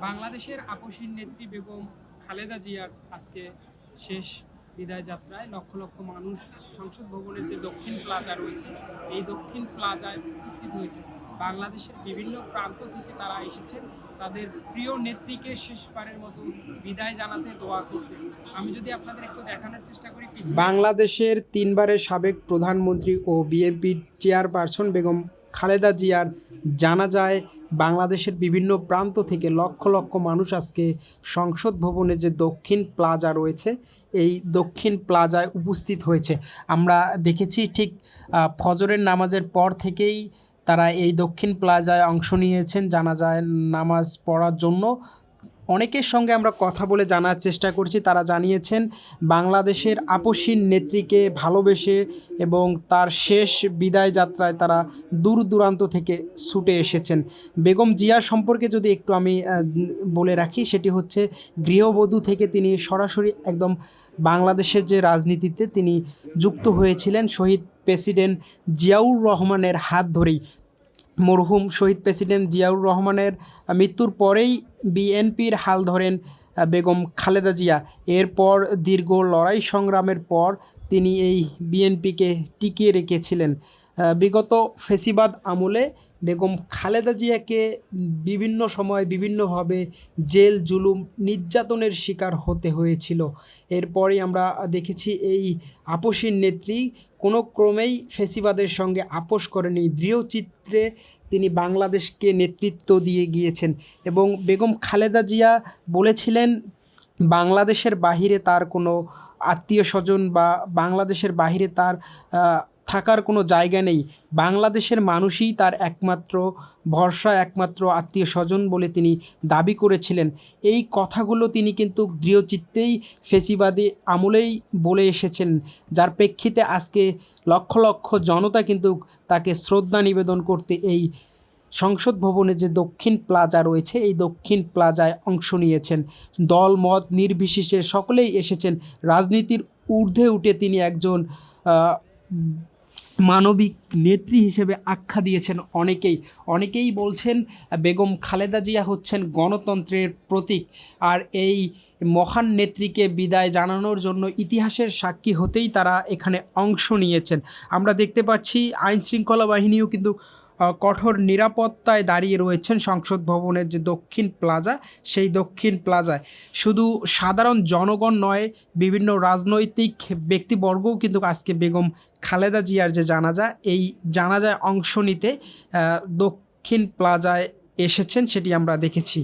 বাংলাদেশের আপসীর নেত্রী বেগম খালেদা জিয়ার আজকে শেষ বিদায় যাত্রায় লক্ষ লক্ষ মানুষ সংসদ ভবনের যে দক্ষিণ প্লাজা রয়েছে এই দক্ষিণ প্লাজায় উপস্থিত হয়েছে। বাংলাদেশের বিভিন্ন প্রান্ত থেকে তারা এসেছেন তাদের প্রিয় নেত্রীকে শেষবারের মতো বিদায় জানাতে, দোয়া করতে। আমি যদি আপনাদের একটু দেখানোর চেষ্টা করি, বাংলাদেশের তিনবারের সাবেক প্রধানমন্ত্রী ও বিএনপির চেয়ারপারসন বেগম খালেদা জিয়ার জানাজায় বাংলাদেশের বিভিন্ন প্রান্ত থেকে লক্ষ লক্ষ মানুষ আজকে সংসদ ভবনে যে দক্ষিণ প্লাজা রয়েছে এই দক্ষিণ প্লাজায় উপস্থিত হয়েছে। আমরা দেখেছি ঠিক ফজরের নামাজের পর থেকেই তারা এই দক্ষিণ প্লাজায় অংশ নিয়েছেন জানাজায় নামাজ পড়ার জন্য। অনেকের সঙ্গে আমরা কথা বলে জানার চেষ্টা করছি, তারা জানিয়েছেন বাংলাদেশের আপসীন নেত্রীকে ভালোবেসে এবং তার শেষ বিদায় যাত্রায় তারা দূর দূরান্ত থেকে ছুটে এসেছেন। বেগম জিয়া সম্পর্কে যদি একটু আমি বলে রাখি, সেটি হচ্ছে গৃহবধূ থেকে তিনি সরাসরি একদম বাংলাদেশের যে রাজনীতিতে তিনি যুক্ত হয়েছিলেন শহীদ প্রেসিডেন্ট জিয়াউর রহমানের হাত ধরেই। মরহুম শহীদ প্রেসিডেন্ট জিয়াউর রহমানের মৃত্যুর পরেই বিএনপির হাল ধরেন বেগম খালেদা জিয়া। এরপর দীর্ঘ লড়াই সংগ্রামের পর তিনি এই বিএনপিকে টিকিয়ে রেখেছিলেন। বিগত ফেসিবাদ আমলে বেগম খালেদা জিয়াকে বিভিন্ন সময় বিভিন্নভাবে জেল জুলুম নির্যাতনের শিকার হতে হয়েছিল। এরপরই আমরা দেখেছি এই আপসীন নেত্রী কোনো ক্রমেই ফেসিবাদের সঙ্গে আপোষ করেনি, দৃঢ়চিত্রে তিনি বাংলাদেশকে নেতৃত্ব দিয়ে গিয়েছেন। এবং বেগম খালেদা জিয়া বলেছিলেন বাংলাদেশের বাহিরে তার কোনো আত্মীয় স্বজন বা বাংলাদেশের বাহিরে তার থাকার কোনো জায়গা নেই, বাংলাদেশের মানুষই তার একমাত্র ভরসা, একমাত্র আত্মীয় স্বজন বলে তিনি দাবি করেছিলেন। এই কথাগুলো তিনি কিন্তু দৃঢ়চিত্তেই ফেসিবাদী আমলেই বলে এসেছেন, যার প্রেক্ষিতে আজকে লক্ষ লক্ষ জনতা কিন্তু তাকে শ্রদ্ধা নিবেদন করতে এই সংসদ ভবনে যে দক্ষিণ প্লাজা রয়েছে এই দক্ষিণ প্লাজায় অংশ নিয়েছেন। দল মত নির্বিশেষে সকলেই এসেছেন। রাজনীতির ঊর্ধ্বে উঠে তিনি একজন মানবিক নেত্রী হিসেবে আখ্যা দিয়েছেন অনেকেই বলছেন বেগম খালেদা জিয়া হচ্ছেন গণতন্ত্রের প্রতীক। আর এই মহান নেত্রীকে বিদায় জানানোর জন্য ইতিহাসের সাক্ষী হতেই তারা এখানে অংশ নিয়েছেন। আমরা দেখতে পাচ্ছি আইনশৃঙ্খলা বাহিনীও কিন্তু কঠোর নিরাপত্তায় দাঁড়িয়ে রয়েছেন সংসদ ভবনের যে দক্ষিণ প্লাজা সেই দক্ষিণ প্লাজায়। শুধু সাধারণ জনগণ নয়, বিভিন্ন রাজনৈতিক ব্যক্তিবর্গও কিন্তু আজকে বেগম খালেদা জিয়ার যে জানাজা এই জানাজায় অংশ নিতে দক্ষিণ প্লাজায় এসেছেন, সেটি আমরা দেখেছি।